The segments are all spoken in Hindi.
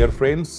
Dear friends,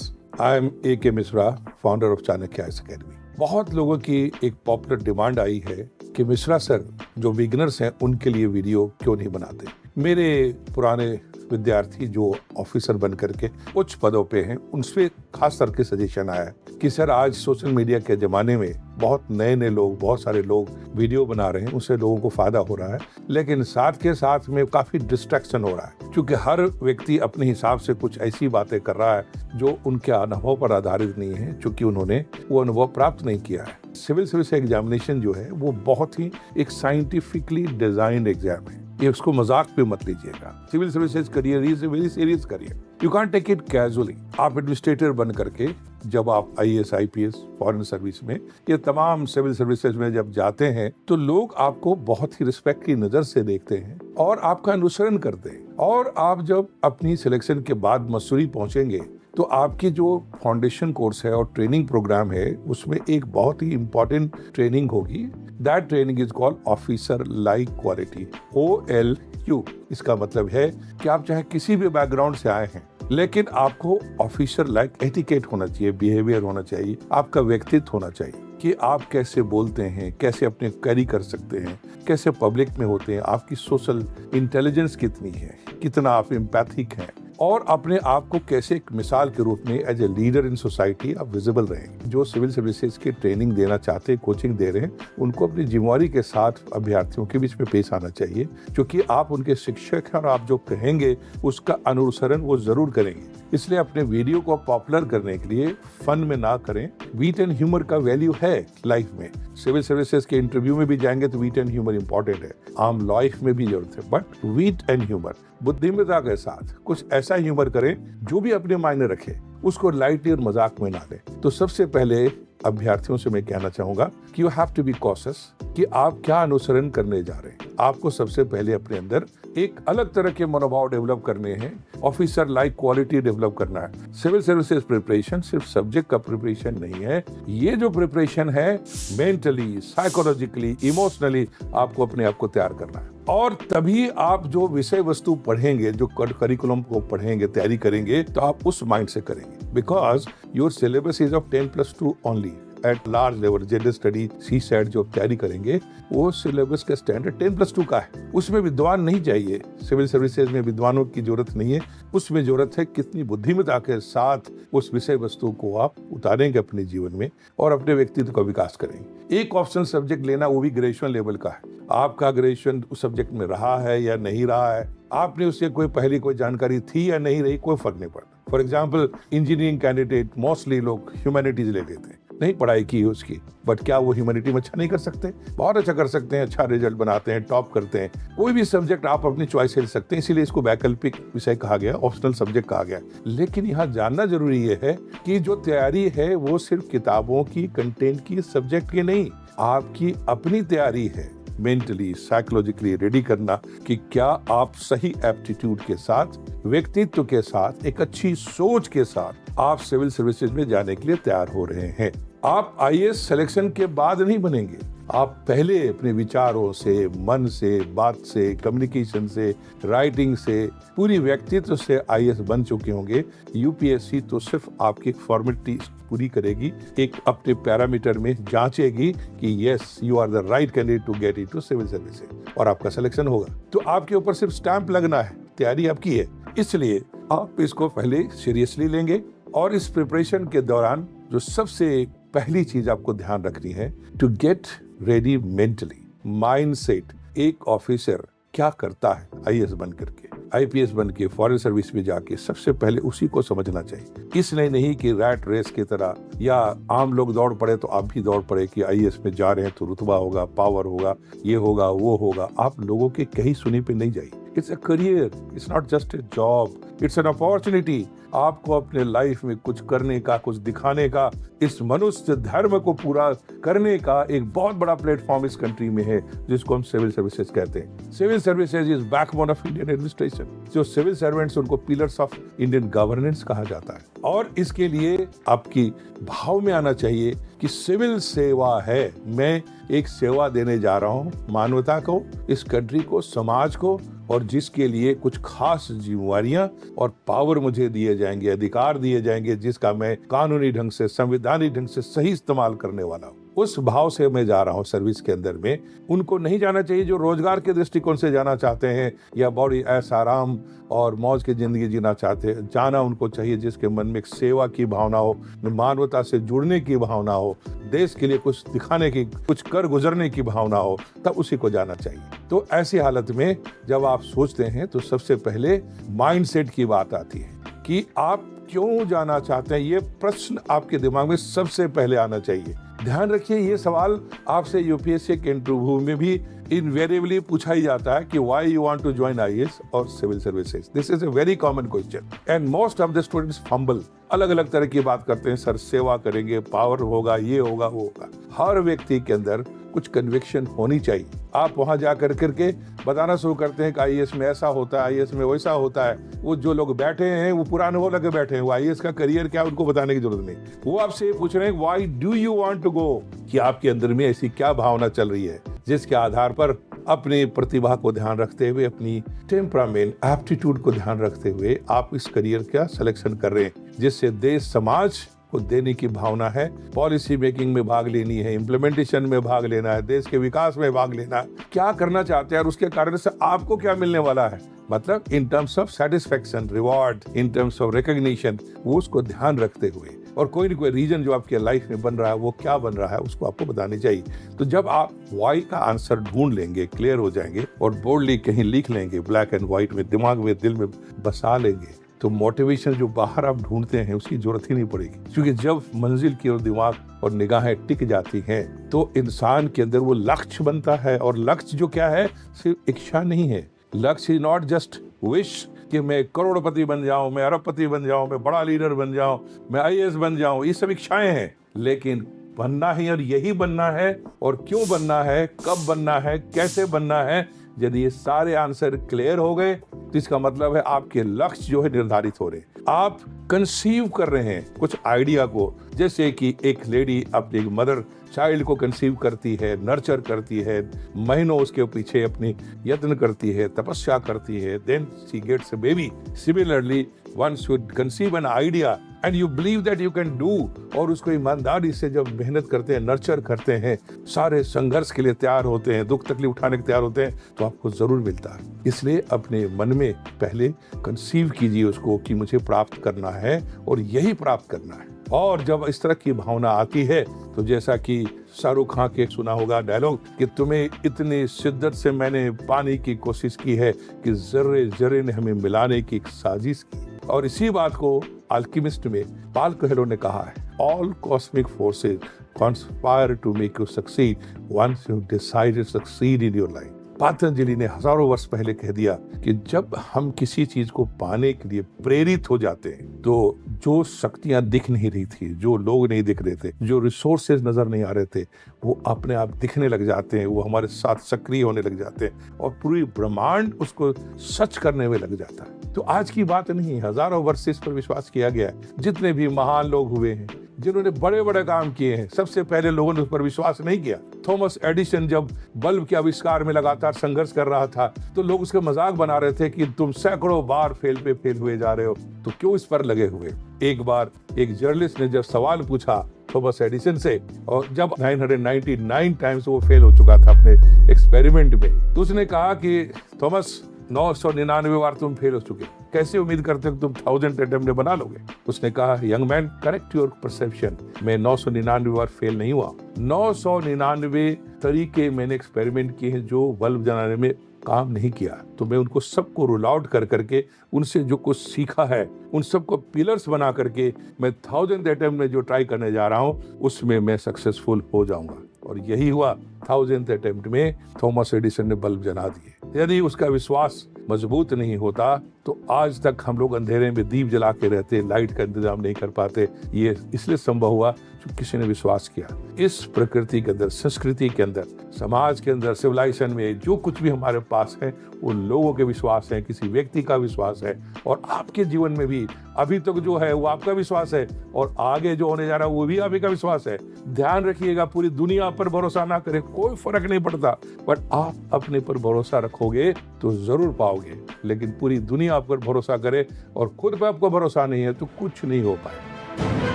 I am A.K. Mishra, founder of Chanakya IAS academy. बहुत लोगों की एक पॉपुलर डिमांड आई है कि मिश्रा सर जो बिगिनर्स हैं उनके लिए वीडियो क्यों नहीं बनाते। मेरे पुराने विद्यार्थी जो ऑफिसर बन करके उच्च पदों पे हैं उनसे खास करके सजेशन आया है कि सर आज सोशल मीडिया के ज़माने में बहुत नए लोग, बहुत सारे लोग वीडियो बना रहे हैं, उससे लोगों को फ़ायदा हो रहा है, लेकिन साथ के साथ में काफ़ी डिस्ट्रैक्शन हो रहा है क्योंकि हर व्यक्ति अपने हिसाब से कुछ ऐसी बातें कर रहा है जो उनके अनुभव पर आधारित नहीं है, क्योंकि उन्होंने वो अनुभव प्राप्त नहीं किया है। सिविल सर्विस एग्जामिनेशन जो है वो बहुत ही एक साइंटिफिकली डिजाइंड एग्जाम है, ये उसको मजाक पे मत लीजिएगा। Civil services career is a very serious career, you can't take it casually. आप एडमिनिस्ट्रेटर बन करके जब आप IAS, IPS, फॉरेन सर्विस में, ये तमाम सिविल सर्विसेज में जब जाते हैं तो लोग आपको बहुत ही रिस्पेक्ट की नजर से देखते हैं और आपका अनुसरण करते हैं। और आप जब अपनी सिलेक्शन के बाद मसूरी पहुंचेंगे तो आपकी जो फाउंडेशन कोर्स है और ट्रेनिंग प्रोग्राम है उसमें एक बहुत ही इंपॉर्टेंट ट्रेनिंग होगी। That training is called officer like quality, OLQ। इसका मतलब है कि आप चाहे किसी भी बैकग्राउंड से आए हैं, लेकिन आपको ऑफिसर लाइक एटिकेट होना चाहिए, बिहेवियर होना चाहिए, आपका व्यक्तित्व होना चाहिए कि आप कैसे बोलते हैं, कैसे अपने कैरी कर सकते हैं, कैसे पब्लिक में होते हैं, आपकी सोशल इंटेलिजेंस कितनी है, कितना आप एम्पैथिक हैं, और अपने आप को कैसे एक मिसाल के रूप में as a leader in society आप विजिबल रहें। जो सिविल सर्विसेज की ट्रेनिंग देना चाहते हैं, कोचिंग दे रहे हैं, उनको अपनी जिम्मेवारी के साथ अभ्यर्थियों के बीच में पेश आना चाहिए, क्योंकि आप उनके शिक्षक हैं और आप जो कहेंगे उसका अनुसरण वो जरूर करेंगे। इसलिए अपने वीडियो को पॉपुलर करने के लिए फन में ना करें। वीट एंड ह्यूमर का वैल्यू है लाइफ में। सिविल सर्विसेज के इंटरव्यू में भी जाएंगे तो वीट एंड ह्यूमर इंपॉर्टेंट है, आम लाइफ में भी जरूरत है, बट वीट एंड ह्यूमर, बुद्धिमत्ता के साथ कुछ ऐसा ह्यूमर करें जो भी अपने मायने रखे, उसको लाइटली और मजाक में ना लें। तो सबसे पहले अभ्यर्थियों से मैं कहना चाहूंगा कि you have to be cautious कि आप क्या अनुसरण करने जा रहे हैं। आपको सबसे पहले अपने अंदर एक अलग तरह के मनोभाव डेवलप करने हैं, ऑफिसर लाइक क्वालिटी डेवलप करना है। सिविल सर्विसेज प्रिपरेशन सिर्फ सब्जेक्ट का प्रिपरेशन नहीं है, ये जो प्रिपरेशन है मेंटली, साइकोलॉजिकली, इमोशनली आपको अपने आप को तैयार करना है। और तभी आप जो विषय वस्तु पढ़ेंगे, जो करिकुलम को पढ़ेंगे, तैयारी करेंगे, तो आप उस माइंड से करेंगे, because your syllabus is of 10+2 only at large level. General study, CSAT जो तैयारी करेंगे वो सिलेबस का स्टैंडर्ड 10+2 का है। उसमें विद्वान नहीं चाहिए, सिविल सर्विसेज में विद्वानों की जरूरत नहीं है, उसमें जरूरत है कितनी बुद्धिमत्ता के साथ उस विषय वस्तु को आप उतारेंगे अपने जीवन में और अपने व्यक्तित्व का विकास करेंगे। एक ऑप्शनल सब्जेक्ट लेना, वो भी ग्रेजुएशन लेवल का है। आपका ग्रेजुएशन उस सब्जेक्ट में रहा है या नहीं रहा है, आपने उससे कोई पहले कोई जानकारी थी या नहीं रही, कोई फर्क नहीं पड़ता। For example, engineering candidate mostly लोग ह्यूमैनिटीज ले लेते हैं, नहीं पढ़ाई की उसकी, बट क्या वो ह्यूमैनिटी में अच्छा नहीं कर सकते? बहुत अच्छा कर सकते हैं, अच्छा रिजल्ट बनाते हैं, टॉप करते हैं। कोई भी सब्जेक्ट आप अपनी चॉइस से ले सकते हैं, इसीलिए इसको वैकल्पिक विषय कहा गया, ऑप्शनल सब्जेक्ट कहा गया। लेकिन यहाँ जानना जरूरी ये है कि जो तैयारी है वो सिर्फ किताबों की, कंटेंट की, सब्जेक्ट की नहीं, आपकी अपनी तैयारी है। मेंटली, साइकोलॉजिकली रेडी करना कि क्या आप सही एप्टीट्यूड के साथ, व्यक्तित्व के साथ, एक अच्छी सोच के साथ आप सिविल सर्विसेज में जाने के लिए तैयार हो रहे हैं। आप IAS सिलेक्शन के बाद नहीं बनेंगे, आप पहले अपने विचारों से, मन से, बात से, कम्युनिकेशन से, राइटिंग से, पूरी व्यक्तित्व से IAS बन चुके होंगे। UPSC तो सिर्फ आपकी फॉर्मेलिटी पूरी करेगी, एक अपने पैरामीटर में जांचेगी कि yes you are the right candidate to get into civil services, और आपका सिलेक्शन होगा। तो आपके ऊपर सिर्फ स्टैंप लगना है, तैयारी आपकी है। इसलिए आप इसको पहले सीरियसली लेंगे और इस प्रिपरेशन के दौरान जो सबसे पहली चीज आपको ध्यान रखनी है, to get ready mentally, mindset. एक ऑफिसर क्या करता है IAS बन करके, IPS बन के, फॉरेन सर्विस में जाके, सबसे पहले उसी को समझना चाहिए। इसलिए नहीं कि रैट रेस की तरह या आम लोग दौड़ पड़े तो आप भी दौड़ पड़े कि IAS में जा रहे हैं तो रुतबा होगा, पावर होगा, ये होगा, वो होगा। आप लोगों के कहीं सुनी पे नहीं जाइए। It's a career, it's not just a job, it's an opportunity. आपको अपने लाइफ में कुछ करने का, कुछ दिखाने का, इस मनुष्य धर्म को पूरा करने का एक बहुत बड़ा प्लेटफॉर्म इस कंट्री में है, जिसको हम सिविल सर्विसेज कहते हैं। Civil services is backbone of Indian administration. जो सिविल सर्वेंट्स, उनको पिलर्स ऑफ इंडियन गवर्नेंस कहा जाता है। और इसके लिए आपकी भाव में आना चाहिए कि सिविल सेवा है, मैं एक सेवा देने जा रहा हूँ मानवता को, इस कंट्री को, समाज को, और जिसके लिए कुछ खास जिम्मेवारियां और पावर मुझे दिए जाएंगे, अधिकार दिए जाएंगे, जिसका मैं कानूनी ढंग से, संवैधानिक ढंग से सही इस्तेमाल करने वाला हूँ। उस भाव से मैं जा रहा हूँ सर्विस के अंदर में। उनको नहीं जाना चाहिए जो रोजगार के दृष्टिकोण से जाना चाहते हैं या बड़ी ऐश आराम और मौज की जिंदगी जीना चाहते हैं। जाना उनको चाहिए जिसके मन में एक सेवा की भावना हो, मानवता से जुड़ने की भावना हो, देश के लिए कुछ दिखाने की, कुछ कर गुजरने की भावना हो, तब उसी को जाना चाहिए। तो ऐसी हालत में जब आप सोचते हैं तो सबसे पहले माइंडसेट की बात आती है कि आप क्यों जाना चाहते हैं। ये प्रश्न आपके दिमाग में सबसे पहले आना चाहिए। ध्यान रखिए, ये सवाल आपसे यूपीएससी के इंटरव्यू में भी इनवेरिएबली पूछा ही जाता है कि why you want to join IAS और civil services. This is a very common question and most of the students fumble, अलग अलग तरह की बात करते हैं। सर सेवा करेंगे, पावर होगा, ये होगा, वो होगा। हर व्यक्ति के अंदर कुछ कन्विक्शन होनी चाहिए। आप वहां जा करके बताना शुरू करते हैं कि आईएएस में ऐसा होता है, आईएएस में वैसा होता है। वो जो लोग बैठे हैं वो पुराने हो लगे बैठे हैं, वो आईएएस का करियर क्या उनको बताने की जरूरत नहीं। वो आपसे ये पूछ रहे हैं why do you want to go, कि आपके अंदर में ऐसी क्या भावना चल रही है जिसके आधार पर अपनी प्रतिभा को ध्यान रखते हुए, अपनी टेम्परामेंट, एप्टीट्यूड को ध्यान रखते हुए आप इस करियर का सिलेक्शन कर रहे हैं, जिससे देश समाज को देने की भावना है। पॉलिसी मेकिंग में भाग लेनी है, इम्प्लीमेंटेशन में भाग लेना है, देश के विकास में भाग लेना है। क्या करना चाहते हैं और उसके कारण से आपको क्या मिलने वाला है, मतलब in terms of satisfaction, reward, in terms of recognition, वो उसको ध्यान रखते हुए। और कोई न कोई रीजन जो आपके लाइफ में बन रहा है वो क्या बन रहा है उसको आपको बतानी चाहिए। तो जब आप वाई का आंसर ढूंढ लेंगे, क्लियर हो जाएंगे और बोल्डली कहीं लिख लेंगे, ब्लैक एंड व्हाइट में, दिमाग में, दिल में बसा लेंगे, तो मोटिवेशन जो बाहर आप ढूंढते हैं उसकी जरूरत ही नहीं पड़ेगी। क्योंकि जब मंजिल की ओर दिमाग और निगाहें टिक जाती हैं तो इंसान के अंदर वो लक्ष्य बनता है। और लक्ष्य जो क्या है, सिर्फ इच्छा नहीं है। लक्ष्य इज नॉट जस्ट विश कि मैं करोड़पति बन जाऊं, मैं अरबपति बन जाऊं, मैं बड़ा लीडर बन जाऊं, मैं आईएएस बन जाऊं, ये सब इच्छाएं हैं। लेकिन बनना ही, और यही बनना है, और क्यों बनना है, कब बनना है, कैसे बनना है, यदि ये सारे आंसर क्लियर हो गए तो इसका मतलब है आपके लक्ष्य जो है निर्धारित हो रहे। आप कंसीव कर रहे हैं कुछ आइडिया को, जैसे कि एक लेडी अपनी मदर चाइल्ड को कंसीव करती है, नर्चर करती है, महीनों उसके पीछे अपनी यत्न करती है, तपस्या करती है, then she gets a baby. Similarly one should conceive an idea and you believe that you can do, और उसको ईमानदारी से जब मेहनत करते हैं, नर्चर करते हैं, सारे संघर्ष के लिए तैयार होते हैं, दुख तकलीफ उठाने के तैयार होते हैं, तो आपको जरूर मिलता है। इसलिए अपने मन में पहले कंसीव कीजिए उसको कि मुझे प्राप्त करना है और यही प्राप्त करना है। और जब इस तरह की भावना आती है तो जैसा कि शाहरुख खान के सुना होगा डायलॉग कि तुम्हें इतनी शिद्दत से मैंने पाने की कोशिश की है कि जर्रे जर्रे ने हमें मिलाने की एक साजिश की। और इसी बात को अल्केमिस्ट में पाल कोएल्हो ने कहा है, all cosmic forces conspire to make you succeed once you decide to succeed in your life. Patanjali ने हजारों वर्ष पहले कह दिया कि जब हम किसी चीज को पाने के लिए प्रेरित हो जाते हैं तो जो शक्तियां दिख नहीं रही थी, जो लोग नहीं दिख रहे थे, जो रिसोर्सेज नजर नहीं आ रहे थे, वो अपने आप दिखने लग जाते हैं, वो हमारे साथ सक्रिय होने लग जाते हैं और पूरी ब्रह्मांड उसको सच करने में लग जाता है। तो आज की बात नहीं, हजारों वर्ष से इस पर विश्वास किया गया है। जितने भी महान लोग हुए हैं, जिन्होंने बड़े बड़े काम किए हैं, सबसे पहले लोगों ने उस पर विश्वास नहीं किया। थॉमस एडिसन जब बल्ब के आविष्कार में लगातार संघर्ष कर रहा था तो लोग उसके मजाक बना रहे थे कि तुम सैकड़ों बार फेल हुए जा रहे हो, तो क्यों इस पर लगे हुए। एक बार एक जर्नलिस्ट ने जब सवाल पूछा थॉमस एडिसन से, और जब 999 टाइम्स वो फेल हो चुका था अपने एक्सपेरिमेंट में, तो उसने कहा कि थॉमस 999 बार तुम फेल हो चुके, कैसे उम्मीद करते हो तुम 1000 अटेम्प्ट में बना लोगे। उसने कहा, young man correct your perception, मैं 999 बार फेल नहीं हुआ। 999 तरीके मैंने एक्सपेरिमेंट किए हैं जो बल्ब जलाने में काम नहीं किया, तो मैं उनको सबको रूल आउट कर करके उनसे जो कुछ सीखा है उन सबको पिलर्स बना करके मैं 1000 अटेम्प्ट में जो ट्राई करने जा रहा हूँ उसमें मैं सक्सेसफुल हो जाऊंगा। और यही हुआ 1000th अटेम्प्ट में थॉमस एडिसन ने बल्ब जला दिए। यदि उसका विश्वास मजबूत नहीं होता तो आज तक हम लोग अंधेरे में दीप जला के रहते, लाइट का इंतजाम नहीं कर पाते। ये इसलिए संभव हुआ कि किसी ने विश्वास किया। इस प्रकृति के अंदर, संस्कृति के अंदर, समाज के अंदर, सिविलाइजेशन में जो कुछ भी हमारे पास है वो लोगों के विश्वास है, किसी व्यक्ति का विश्वास है। और आपके जीवन में भी अभी तक जो है वो आपका विश्वास है और आगे जो होने जा रहा है वो भी आप ही का विश्वास है। ध्यान रखिएगा, पूरी दुनिया पर भरोसा ना करें, कोई फर्क नहीं पड़ता, बट आप अपने पर भरोसा रखोगे तो जरूर पाओगे। लेकिन पूरी दुनिया आप पर भरोसा करे और खुद पर आपको भरोसा नहीं है तो कुछ नहीं हो पाएगा।